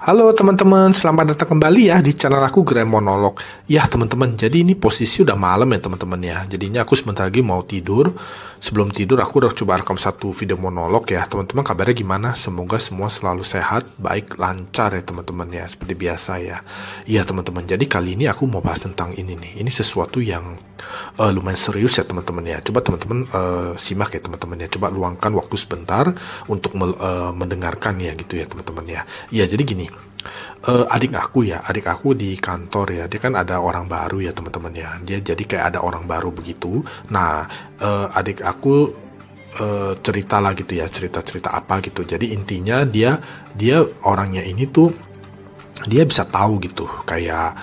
Halo teman-teman, selamat datang kembali ya di channel aku Grand Monolog. Ya teman-teman, jadi ini posisi udah malam ya teman-teman ya. Jadinya aku sebentar lagi mau tidur. Sebelum tidur aku udah coba rekam satu video monolog ya. Teman-teman kabarnya gimana? Semoga semua selalu sehat, baik, lancar ya teman-teman ya. Seperti biasa ya. Iya teman-teman, jadi kali ini aku mau bahas tentang ini nih. Ini sesuatu yang lumayan serius ya teman-teman ya. Coba teman-teman simak ya teman-teman ya. Coba luangkan waktu sebentar untuk mendengarkan ya gitu ya teman-teman ya. Iya jadi gini. Adik aku di kantor ya, dia kan ada orang baru ya teman-teman ya, dia jadi kayak ada orang baru begitu. Nah, adik aku cerita lah gitu ya, cerita apa gitu. Jadi intinya dia orangnya ini tuh dia bisa tahu gitu kayak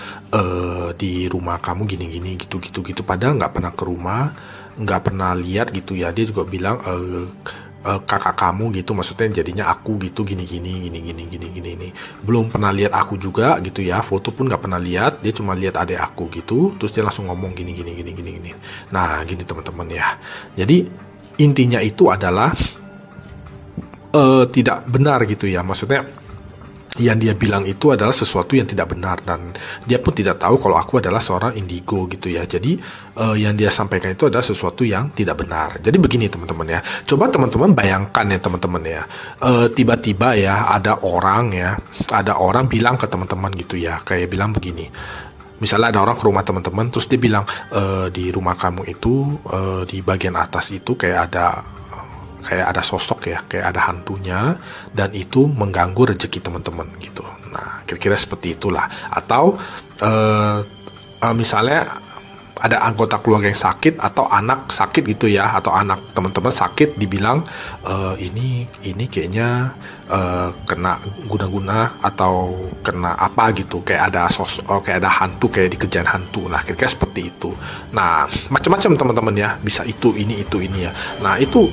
di rumah kamu gini-gini gitu padahal nggak pernah ke rumah, nggak pernah lihat gitu ya. Dia juga bilang kakak kamu gitu, maksudnya jadinya aku gitu gini belum pernah lihat aku juga gitu ya, foto pun nggak pernah lihat, dia cuma lihat adik aku gitu, terus dia langsung ngomong gini. Nah gini teman-teman ya, jadi intinya itu adalah tidak benar gitu ya, maksudnya yang dia bilang itu adalah sesuatu yang tidak benar, dan dia pun tidak tahu kalau aku adalah seorang indigo gitu ya. Jadi yang dia sampaikan itu adalah sesuatu yang tidak benar. Jadi begini teman-teman ya, coba teman-teman bayangkan ya teman-teman ya, tiba-tiba ya ada orang bilang ke teman-teman gitu ya, kayak bilang begini. Misalnya ada orang ke rumah teman-teman, terus dia bilang di rumah kamu itu di bagian atas itu kayak ada sosok ya, kayak ada hantunya, dan itu mengganggu rezeki teman-teman gitu. Nah, kira-kira seperti itulah. Atau misalnya ada anggota keluarga yang sakit, atau anak sakit gitu ya, atau anak teman-teman sakit, dibilang ini kayaknya kena guna-guna atau kena apa gitu, kayak ada sosok, kayak ada hantu, kayak dikejar hantu. Nah, kira-kira seperti itu. Nah, macam-macam teman-teman ya, bisa itu ini ya. Nah, itu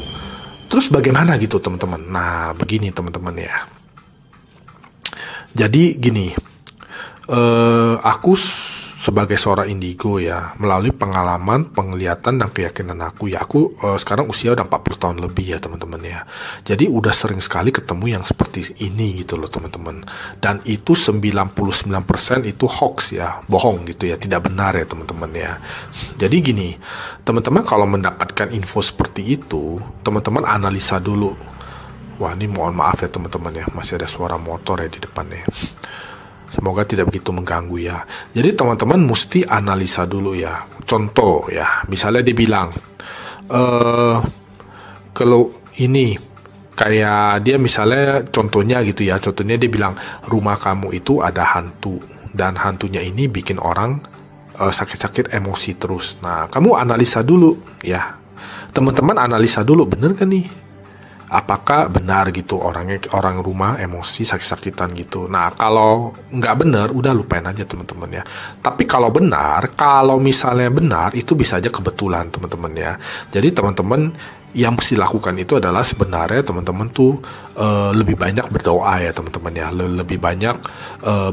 terus bagaimana gitu teman-teman? Nah begini teman-teman ya. Jadi gini, aku sebagai seorang indigo ya, melalui pengalaman, penglihatan, dan keyakinan aku ya, aku sekarang usia udah 40 tahun lebih ya teman-teman ya. Jadi udah sering sekali ketemu yang seperti ini gitu loh teman-teman. Dan itu 99% itu hoax ya, bohong gitu ya, tidak benar ya teman-teman ya. Jadi gini, teman-teman kalau mendapatkan info seperti itu, teman-teman analisa dulu. Wah ini mohon maaf ya teman-teman ya, masih ada suara motor ya di depan ya. Semoga tidak begitu mengganggu ya. Jadi teman-teman mesti analisa dulu ya. Contoh ya, misalnya dia bilang, kalau ini kayak dia misalnya contohnya gitu ya, contohnya dia bilang rumah kamu itu ada hantu, dan hantunya ini bikin orang sakit-sakit emosi terus. Nah, kamu analisa dulu ya. Teman-teman analisa dulu, bener kan nih? Apakah benar gitu orang rumah emosi sakit-sakitan gitu. Nah kalau nggak benar udah lupain aja teman-teman ya. Tapi kalau misalnya benar, itu bisa aja kebetulan teman-teman ya. Jadi teman-teman yang mesti lakukan itu adalah sebenarnya teman-teman tuh lebih banyak berdoa ya teman-teman ya, lebih banyak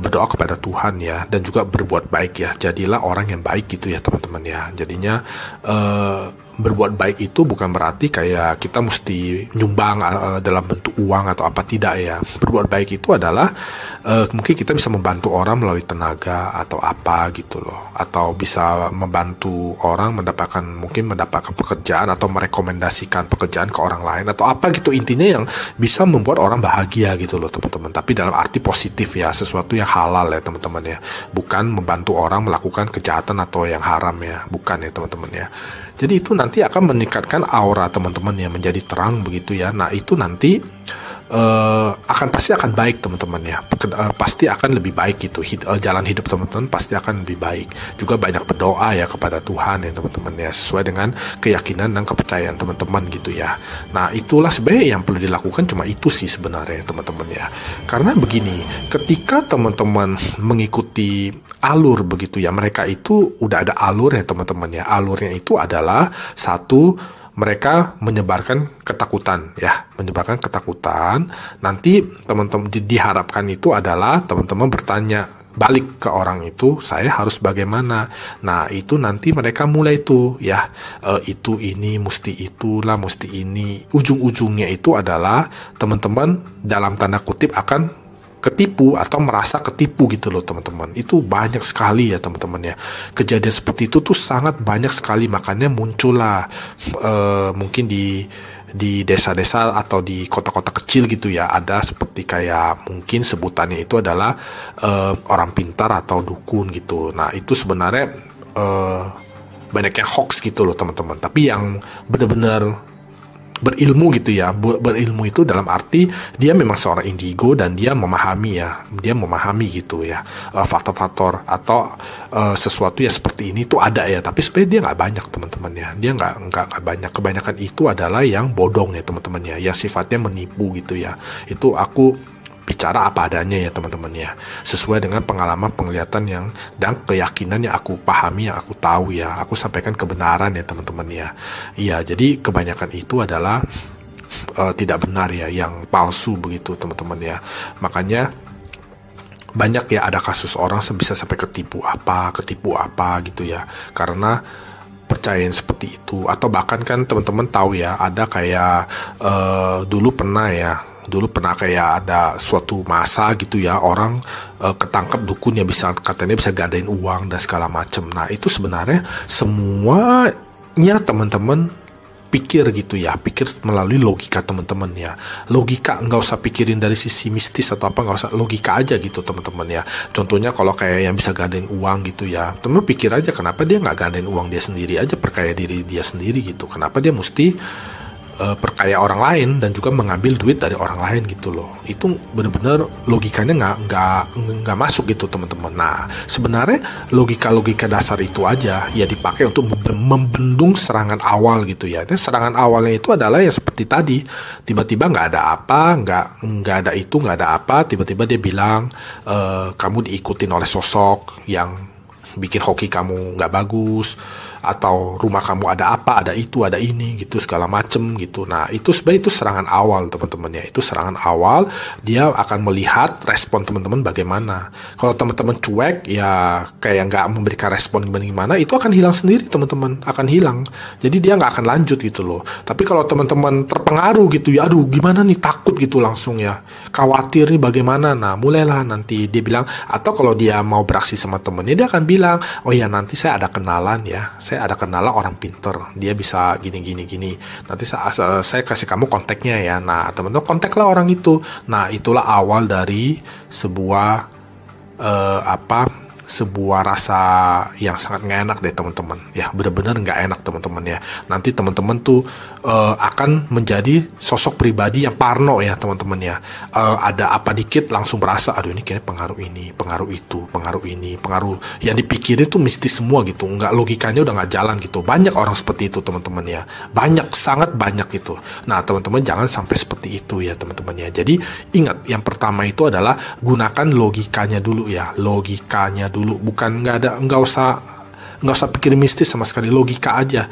berdoa kepada Tuhan ya, dan juga berbuat baik ya. Jadilah orang yang baik gitu ya teman-teman ya. Jadinya berbuat baik itu bukan berarti kayak kita mesti nyumbang dalam bentuk uang atau apa, tidak ya. Berbuat baik itu adalah mungkin kita bisa membantu orang melalui tenaga atau apa gitu loh, atau bisa membantu orang mendapatkan pekerjaan, atau merekomendasikan pekerjaan ke orang lain atau apa gitu. Intinya yang bisa membuat orang bahagia gitu loh teman-teman, tapi dalam arti positif ya, sesuatu yang halal ya teman-teman ya, bukan membantu orang melakukan kejahatan atau yang haram ya, bukan ya teman-teman ya. Jadi itu nanti akan meningkatkan aura teman-teman ya, menjadi terang begitu ya. Nah itu nanti pasti akan baik teman-teman ya, pasti akan lebih baik gitu, jalan hidup teman-teman pasti akan lebih baik. Juga banyak berdoa ya kepada Tuhan ya teman-teman ya, sesuai dengan keyakinan dan kepercayaan teman-teman gitu ya. Nah itulah sebenarnya yang perlu dilakukan, cuma itu sih sebenarnya teman-teman ya. Karena begini, ketika teman-teman mengikuti alur begitu ya, mereka itu udah ada alur ya teman-teman ya. Alurnya itu adalah satu, mereka menyebarkan ketakutan ya, nanti teman-teman diharapkan itu adalah teman-teman bertanya balik ke orang itu, saya harus bagaimana. Nah itu nanti mereka mulai tuh ya, itu ini mesti itulah, mesti ini. Ujung-ujungnya itu adalah teman-teman dalam tanda kutip akan ketipu atau merasa ketipu gitu loh teman-teman. Itu banyak sekali ya teman-teman ya. Kejadian seperti itu tuh sangat banyak sekali, makanya muncullah mungkin di desa-desa atau di kota-kota kecil gitu ya, ada seperti kayak mungkin sebutannya itu adalah orang pintar atau dukun gitu. Nah itu sebenarnya banyak yang hoax gitu loh teman-teman. Tapi yang benar-benar berilmu gitu ya, berilmu itu dalam arti dia memang seorang indigo dan dia memahami gitu ya, faktor-faktor atau sesuatu yang seperti ini tuh ada ya, tapi sebenarnya dia nggak banyak teman-teman ya, dia nggak banyak. Kebanyakan itu adalah yang bodong ya teman-teman ya, yang sifatnya menipu gitu ya. Itu aku bicara apa adanya ya teman-teman ya, sesuai dengan pengalaman, penglihatan yang dan keyakinan yang aku pahami, yang aku tahu ya, aku sampaikan kebenaran ya teman-teman ya. Iya, jadi kebanyakan itu adalah tidak benar ya, yang palsu begitu teman-teman ya. Makanya banyak ya ada kasus orang bisa sampai ketipu apa gitu ya, karena percayaan seperti itu. Atau bahkan kan teman-teman tahu ya, ada kayak dulu pernah kayak ada suatu masa gitu ya, orang ketangkep dukun ya, katanya bisa gadain uang dan segala macem. Nah itu sebenarnya semuanya teman-teman pikir gitu ya, pikir melalui logika teman-teman ya. Logika, nggak usah pikirin dari sisi mistis atau apa, nggak usah, logika aja gitu teman-teman ya. Contohnya kalau kayak yang bisa gadain uang gitu ya, teman pikir aja kenapa dia nggak gadain uang dia sendiri aja, perkaya diri dia sendiri gitu. Kenapa dia mesti perkaya orang lain dan juga mengambil duit dari orang lain gitu loh. Itu benar-benar logikanya nggak masuk gitu teman-teman. Nah sebenarnya logika dasar itu aja ya dipakai untuk membendung serangan awal gitu ya. Dan serangan awalnya itu adalah ya seperti tadi, tiba-tiba nggak ada apa, nggak ada itu, nggak ada apa, tiba-tiba dia bilang kamu diikutin oleh sosok yang bikin hoki kamu nggak bagus, atau rumah kamu ada apa, ada itu, ada ini gitu, segala macem gitu. Nah itu sebenarnya itu serangan awal teman-teman ya, itu serangan awal. Dia akan melihat respon teman-teman bagaimana. Kalau teman-teman cuek ya kayak nggak memberikan respon gimana, itu akan hilang sendiri teman-teman, akan hilang. Jadi dia nggak akan lanjut gitu loh. Tapi kalau teman-teman terpengaruh gitu ya, aduh gimana nih, takut gitu langsung ya, khawatir nih bagaimana. Nah mulailah nanti dia bilang, atau kalau dia mau beraksi sama temennya, dia akan bilang, oh ya nanti saya ada kenalan ya, saya ada kenalan orang pinter, dia bisa gini, nanti saya kasih kamu kontaknya ya. Nah teman-teman kontaklah orang itu. Nah itulah awal dari sebuah rasa yang sangat nggak enak deh teman-teman ya, benar-benar nggak enak teman-teman ya. Nanti teman-teman tuh akan menjadi sosok pribadi yang parno ya teman-teman ya. Ada apa dikit langsung berasa, aduh ini kayaknya pengaruh ini, pengaruh itu, pengaruh ini, pengaruh yang dipikirin tuh mistis semua gitu, nggak, logikanya udah nggak jalan gitu. Banyak orang seperti itu teman-teman ya, banyak, sangat banyak gitu. Nah teman-teman jangan sampai seperti itu ya teman-teman ya. Jadi ingat, yang pertama itu adalah gunakan logikanya dulu ya, logikanya dulu. Bukan, nggak usah pikir mistis sama sekali, logika aja.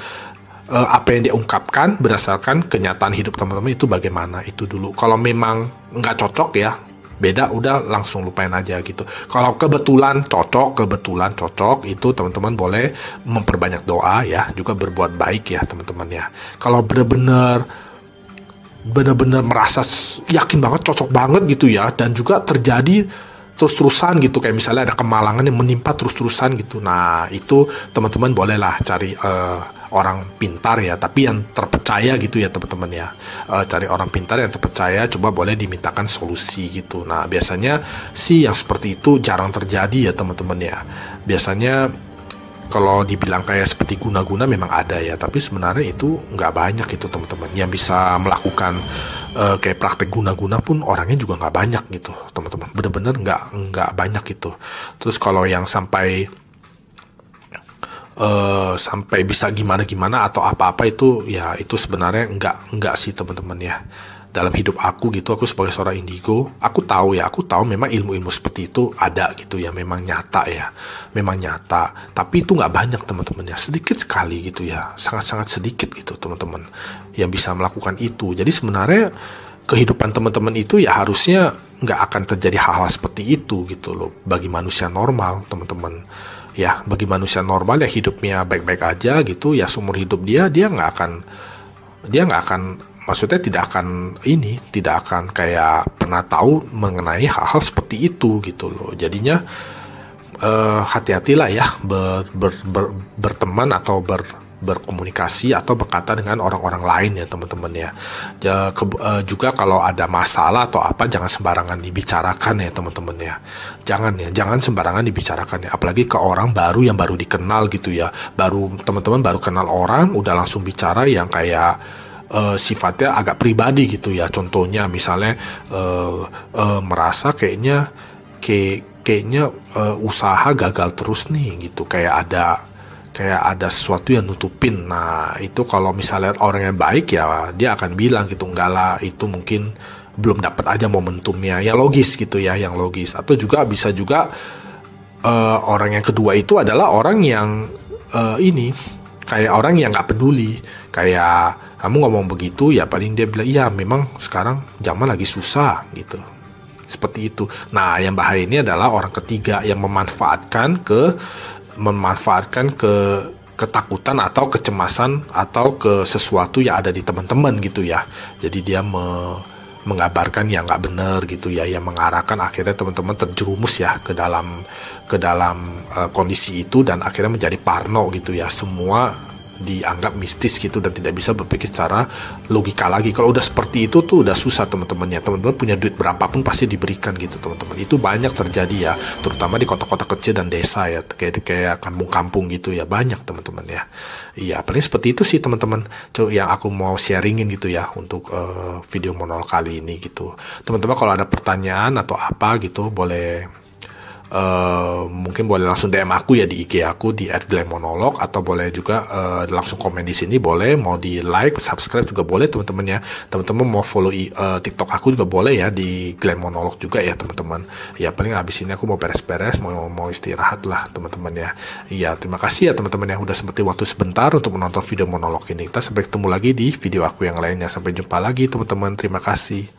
Apa yang dia ungkapkan berdasarkan kenyataan hidup teman-teman itu bagaimana, itu dulu. Kalau memang nggak cocok ya, beda, udah langsung lupain aja gitu. Kalau kebetulan cocok, itu teman-teman boleh memperbanyak doa ya, juga berbuat baik ya teman-teman ya. Kalau benar-benar merasa yakin banget, cocok banget gitu ya, dan juga terjadi terus-terusan gitu, kayak misalnya ada kemalangan yang menimpa terus-terusan gitu. Nah itu teman-teman bolehlah cari orang pintar ya, tapi yang terpercaya gitu ya teman-teman ya. Cari orang pintar yang terpercaya, coba boleh dimintakan solusi gitu. Nah biasanya sih yang seperti itu jarang terjadi ya teman-teman ya. Biasanya kalau dibilang kayak seperti guna-guna memang ada ya, tapi sebenarnya itu nggak banyak itu teman-teman. Yang bisa melakukan kayak praktek guna-guna pun orangnya juga nggak banyak gitu teman-teman. Bener-bener nggak banyak gitu. Terus kalau yang sampai bisa gimana-gimana atau apa-apa itu ya, itu sebenarnya nggak sih teman-teman ya. Dalam hidup aku gitu, aku sebagai seorang indigo, aku tahu memang ilmu-ilmu seperti itu ada gitu ya, memang nyata ya, memang nyata. Tapi itu nggak banyak teman-teman ya, sedikit sekali gitu ya, sangat-sangat sedikit gitu teman-teman yang bisa melakukan itu. Jadi sebenarnya kehidupan teman-teman itu ya harusnya nggak akan terjadi hal-hal seperti itu gitu loh, bagi manusia normal teman-teman. Ya bagi manusia normal ya hidupnya baik-baik aja gitu ya, seumur hidup dia nggak akan maksudnya tidak akan kayak pernah tahu mengenai hal-hal seperti itu gitu loh. Jadinya hati-hatilah ya berteman atau berkomunikasi atau berkata dengan orang-orang lain ya teman-teman ya. Juga kalau ada masalah atau apa jangan sembarangan dibicarakan ya teman-teman ya. Jangan sembarangan dibicarakan ya, apalagi ke orang baru yang baru dikenal gitu ya. Teman-teman baru kenal orang udah langsung bicara yang kayak sifatnya agak pribadi gitu ya. Contohnya misalnya merasa kayaknya usaha gagal terus nih gitu, kayak ada sesuatu yang nutupin. Nah itu kalau misalnya orang yang baik ya dia akan bilang gitu, enggak lah itu mungkin belum dapat aja momentumnya, yang logis gitu ya, yang logis. Atau juga bisa juga orang yang kedua itu adalah orang yang kayak orang yang nggak peduli, kayak kamu ngomong begitu ya paling dia bilang iya memang sekarang zaman lagi susah gitu, seperti itu. Nah yang bahaya ini adalah orang ketiga yang memanfaatkan ketakutan atau kecemasan atau ke sesuatu yang ada di teman-teman gitu ya. Jadi dia mengabarkan yang nggak benar gitu ya, yang mengarahkan akhirnya teman-teman terjerumus ya ke dalam kondisi itu, dan akhirnya menjadi parno gitu ya. Semua dianggap mistis gitu dan tidak bisa berpikir secara logika lagi. Kalau udah seperti itu tuh udah susah teman-temannya. Teman-teman punya duit berapapun pasti diberikan gitu teman-teman. Itu banyak terjadi ya, terutama di kota-kota kecil dan desa ya, kayak kampung-kampung gitu ya, banyak teman-teman ya. Iya, paling seperti itu sih teman-teman yang aku mau sharingin gitu ya untuk video monolog kali ini gitu. Teman-teman kalau ada pertanyaan atau apa gitu boleh mungkin boleh langsung DM aku ya di IG aku di @glenmonolog, atau boleh juga langsung komen di sini, boleh mau di like, subscribe juga boleh teman-teman ya. Teman-teman mau follow TikTok aku juga boleh ya di Glenmonolog juga ya teman-teman. Ya paling abis ini aku mau beres-beres, mau istirahat lah teman-teman ya. Iya terima kasih ya teman-teman ya udah sempetin waktu sebentar untuk menonton video monolog ini. Kita sampai ketemu lagi di video aku yang lainnya. Sampai jumpa lagi teman-teman, terima kasih.